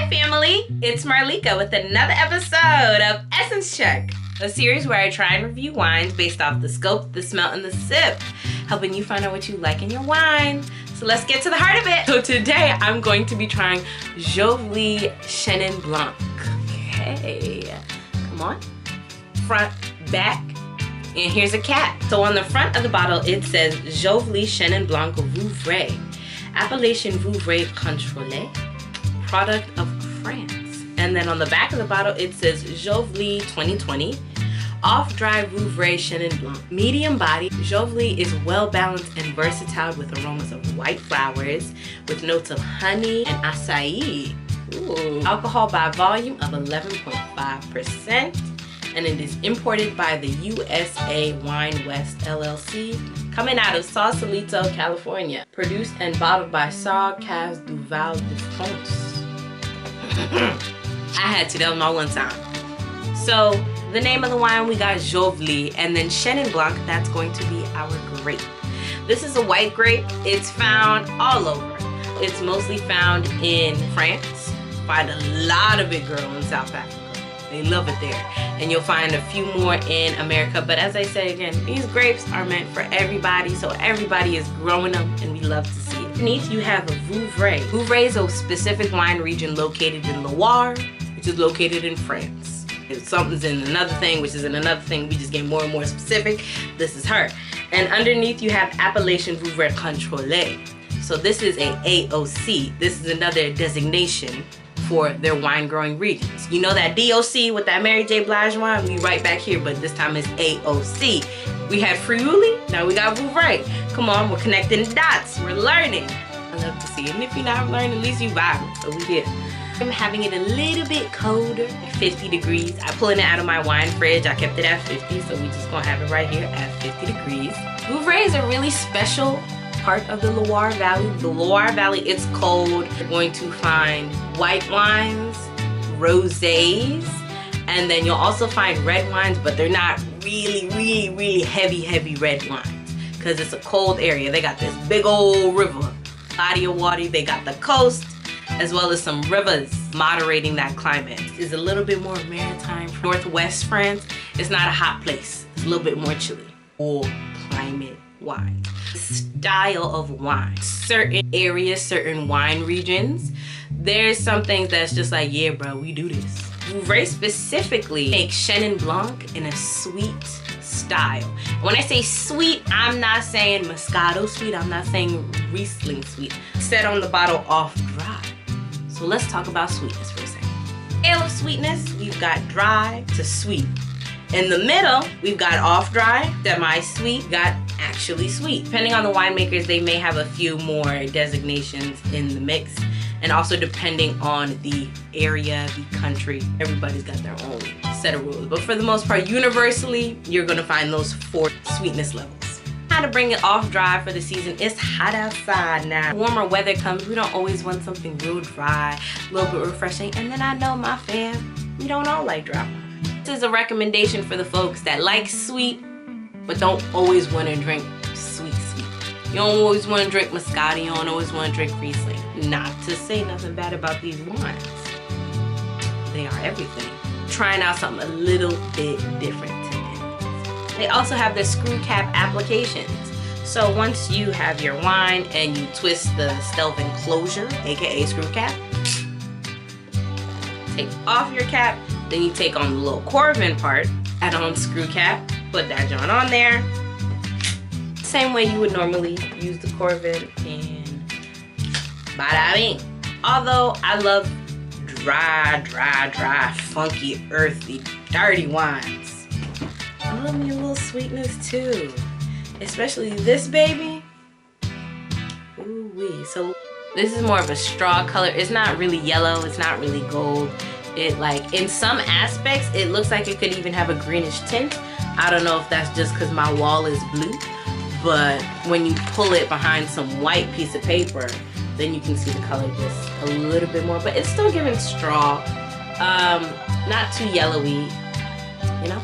Hi family, it's Marlika with another episode of Essence Check, a series where I try and review wines based off the scope, the smell, and the sip, helping you find out what you like in your wine. So let's get to the heart of it. So today I'm going to be trying Jovly Chenin Blanc. Okay, come on, front, back, and here's a cap. So on the front of the bottle it says Jovly Chenin Blanc Vouvray, Appellation Vouvray Contrôlée, product of France. And then on the back of the bottle it says Jovly 2020, off-dry Vouvray Chenin Blanc. Medium body, Jovly is well balanced and versatile with aromas of white flowers with notes of honey and acai. Ooh. Alcohol by volume of 11.5%, and it is imported by the USA Wine West LLC, coming out of Sausalito, California. Produced and bottled by Sauv Caves du Val de France. I had to, that was my one time. So the name of the wine, we got Jovly, and then Chenin Blanc, that's going to be our grape. This is a white grape. It's found all over. It's mostly found in France. Find a lot of it, girl, in South Africa. They love it there. And you'll find a few more in America. But as I say again, these grapes are meant for everybody, so everybody is growing them, and we love to see it. Beneath you have a Vouvray. Vouvray is a specific wine region located in Loire, which is located in France. If something's in another thing, which is in another thing, we just get more and more specific. This is her. And underneath you have Appellation Vouvray Contrôlée. So this is a AOC. This is another designation for their wine growing regions. You know that DOC with that Mary J. Blige wine? We right back here, but this time it's AOC. We had Friuli, now we got Vouvray. Come on, we're connecting the dots. We're learning. I love to see it. And if you're not learning, at least you vibe. So we did. I'm having it a little bit colder at 50 degrees. I'm pulling it out of my wine fridge. I kept it at 50, so we just gonna have it right here at 50 degrees. Vouvray is a really special part of the Loire Valley. The Loire Valley, it's cold. You're going to find white wines, rosés, and then you'll also find red wines, but they're not really heavy red wines because it's a cold area. They got this big old river, body of water. They got the coast as well as some rivers moderating that climate. It's a little bit more maritime. Northwest France, it's not a hot place. It's a little bit more chilly. Or climate wine. Style of wine. Certain areas, certain wine regions, there's some things that's just like, yeah, bro, we do this. Vouvray specifically makes Chenin Blanc in a sweet style. When I say sweet, I'm not saying Moscato sweet. I'm not saying Riesling sweet. Set on the bottle off dry. So let's talk about sweetness for a second. Scale of sweetness, we've got dry to sweet. In the middle, we've got off dry, semi-sweet, got actually sweet. Depending on the winemakers, they may have a few more designations in the mix. And also depending on the area, the country, everybody's got their own set of rules. But for the most part, universally, you're gonna find those 4 sweetness levels. How to bring it off dry for the season. It's hot outside now. Warmer weather comes, we don't always want something real dry, a little bit refreshing. And then I know my fam, we don't all like dry wine. This is a recommendation for the folks that like sweet, but don't always want to drink sweet. You don't always want to drink Moscato, you don't always want to drink Riesling. Not to say nothing bad about these wines. They are everything. Trying out something a little bit different today. They also have the screw cap applications. So once you have your wine and you twist the stealth enclosure, aka screw cap, take off your cap, then you take on the little corvin part, add on the screw cap, put that joint on there. Same way you would normally use the corvin, and bada bing. Although I love dry, funky, earthy, dirty wines, I love me a little sweetness too. Especially this baby. Ooh wee. So this is more of a straw color. It's not really yellow, it's not really gold. It, like, in some aspects, it looks like it could even have a greenish tint. I don't know if that's just because my wall is blue, but when you pull it behind some white piece of paper, then you can see the color just a little bit more, but it's still giving straw. Not too yellowy, you know?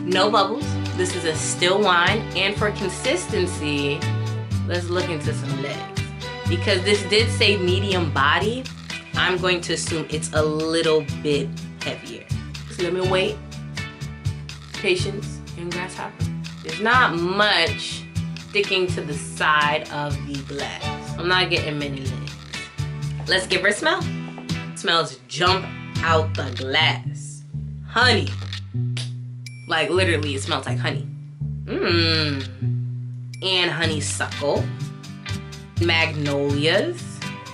No bubbles. This is a still wine, and for consistency, let's look into some legs. Because this did say medium body, I'm going to assume it's a little bit heavier. Just let me wait. Patience and grasshopper. There's not much sticking to the side of the glass. I'm not getting many legs. Let's give her a smell. Smells jump out the glass. Honey. Like literally it smells like honey. And honeysuckle. Magnolias.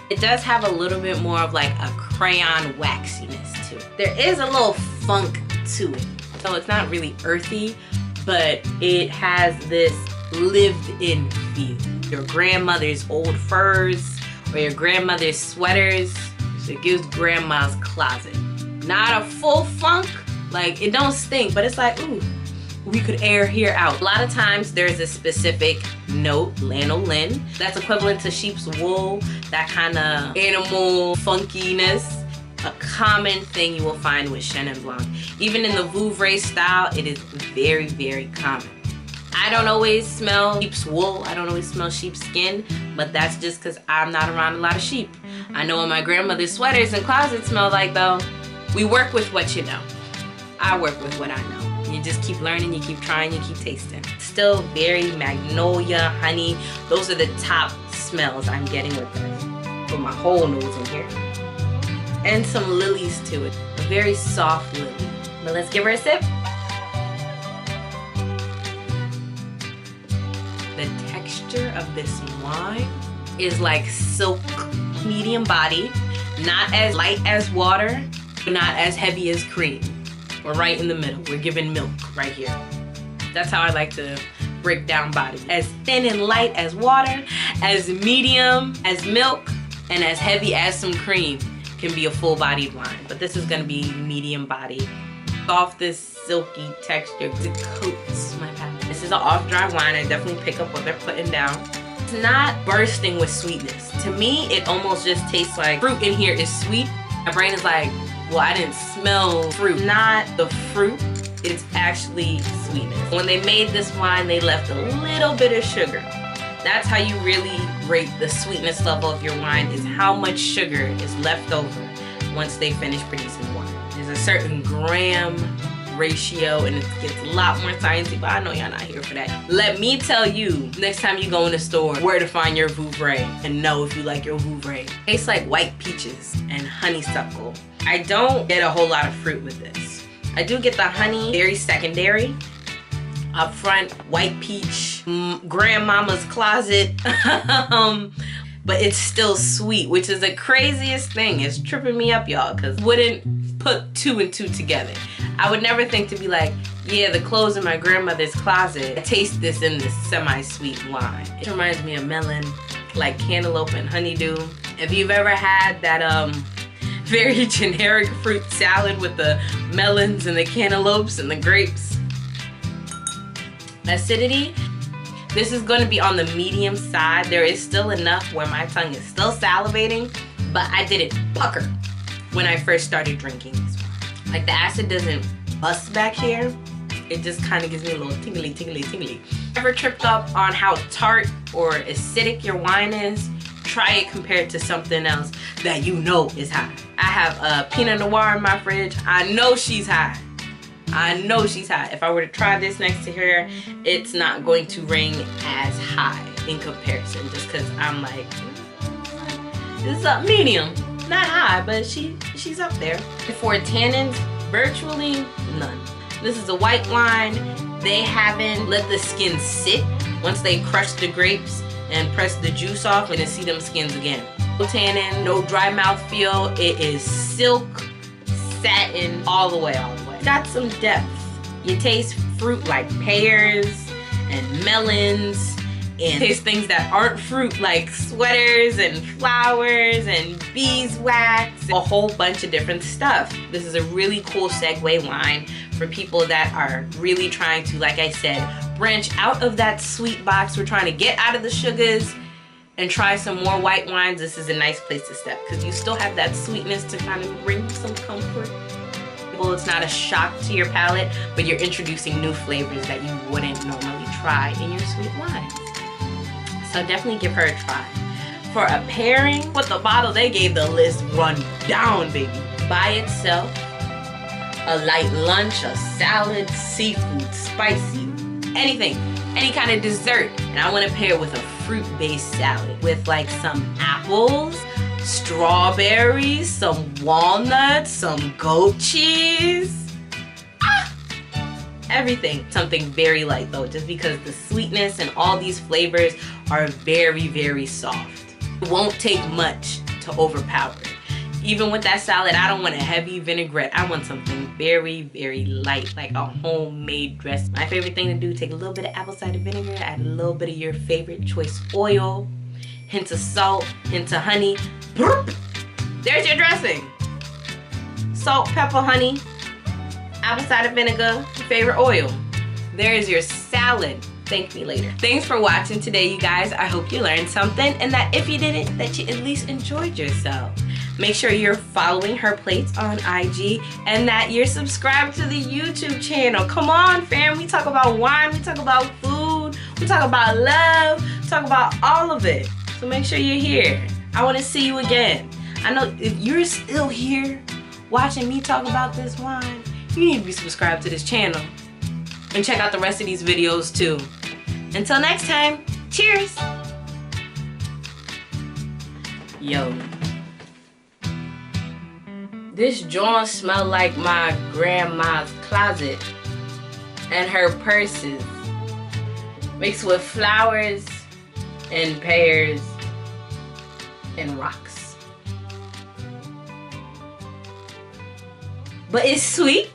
It does have a little bit more of like a crayon waxiness to it. There is a little funk to it. So it's not really earthy, but it has this lived-in feel. Your grandmother's old furs or your grandmother's sweaters. So it gives grandma's closet. Not a full funk, like it don't stink, but it's like, ooh, we could air here out. A lot of times there's a specific note, lanolin, that's equivalent to sheep's wool, that kind of animal funkiness. A common thing you will find with Chenin Blanc. Even in the Vouvray style, it is very, very common. I don't always smell sheep's wool, I don't always smell sheep's skin, but that's just because I'm not around a lot of sheep. I know what my grandmother's sweaters and closets smell like though. We work with what you know. I work with what I know. You just keep learning, you keep trying, you keep tasting. Still very magnolia, honey. Those are the top smells I'm getting with this. Put my whole nose in here. And some lilies to it. A very soft lily. But let's give her a sip. The texture of this wine is like silk, medium body, not as light as water, but not as heavy as cream. We're right in the middle. We're giving milk right here. That's how I like to break down body. As thin and light as water, as medium as milk, and as heavy as some cream can be a full-bodied wine. But this is gonna be medium-bodied. Softest, silky texture. It coats my palate. This is an off-dry wine. I definitely pick up what they're putting down. It's not bursting with sweetness. To me, it almost just tastes like fruit in here is sweet. My brain is like, well, I didn't smell fruit. Not the fruit, it's actually sweetness. When they made this wine, they left a little bit of sugar. That's how you really rate the sweetness level of your wine, is how much sugar is left over once they finish producing wine. There's a certain gram ratio and it gets a lot more sciencey, but I know y'all not here for that. Let me tell you, next time you go in the store, where to find your Vouvray and know if you like your Vouvray. Tastes like white peaches and honeysuckle. I don't get a whole lot of fruit with this. I do get the honey, very secondary. Up front, white peach, grandmama's closet. But it's still sweet, which is the craziest thing. It's tripping me up, y'all, because wouldn't put two and two together. I would never think to be like, yeah, the clothes in my grandmother's closet, I taste this in this semi-sweet wine. It reminds me of melon, like cantaloupe and honeydew. If you've ever had that very generic fruit salad with the melons and the cantaloupes and the grapes. Acidity, this is going to be on the medium side. There is still enough where my tongue is still salivating, but I didn't pucker when I first started drinking this wine. Like the acid doesn't bust back here. It just kind of gives me a little tingly, tingly, tingly. Ever tripped up on how tart or acidic your wine is? Try it compared to something else that you know is high. I have a Pinot Noir in my fridge. I know she's high. I know she's high. If I were to try this next to her, it's not going to ring as high in comparison, just because I'm like, this is up medium. Not high, but she's up there. For tannins, virtually none. This is a white wine. They haven't let the skin sit. Once they crush the grapes and press the juice off, we're gonna see them skins again. No tannin, no dry mouth feel. It is silk, satin, all the way, all the way. Got some depth. You taste fruit like pears and melons, and taste things that aren't fruit like sweaters and flowers and beeswax, a whole bunch of different stuff. This is a really cool segue wine for people that are really trying to, like I said, branch out of that sweet box. We're trying to get out of the sugars and try some more white wines. This is a nice place to step because you still have that sweetness to kind of bring you some comfort. It's not a shock to your palate, but you're introducing new flavors that you wouldn't normally try in your sweet wines. So definitely give her a try. For a pairing with the bottle, they gave the list run down, baby. By itself, a light lunch, a salad, seafood, spicy, anything, any kind of dessert. And I want to pair with a fruit-based salad with like some apples, strawberries, some walnuts, some goat cheese. Everything. Something very light though, just because the sweetness and all these flavors are very, very soft. It won't take much to overpower it. Even with that salad, I don't want a heavy vinaigrette. I want something very, very light, like a homemade dressing. My favorite thing to do, take a little bit of apple cider vinegar, add a little bit of your favorite choice oil, hints of salt, hints of honey. There's your dressing. Salt, pepper, honey, apple cider vinegar, your favorite oil. There is your salad. Thank me later. Thanks for watching today, you guys. I hope you learned something, and that if you didn't, that you at least enjoyed yourself. Make sure you're following her plates on IG and that you're subscribed to the YouTube channel. Come on, fam. We talk about wine, we talk about food, we talk about love, we talk about all of it. So make sure you're here. I want to see you again. I know if you're still here watching me talk about this wine, you need to be subscribed to this channel. And check out the rest of these videos too. Until next time, cheers! Yo. This joint smell like my grandma's closet and her purses. Mixed with flowers and pears and rocks. But it's sweet.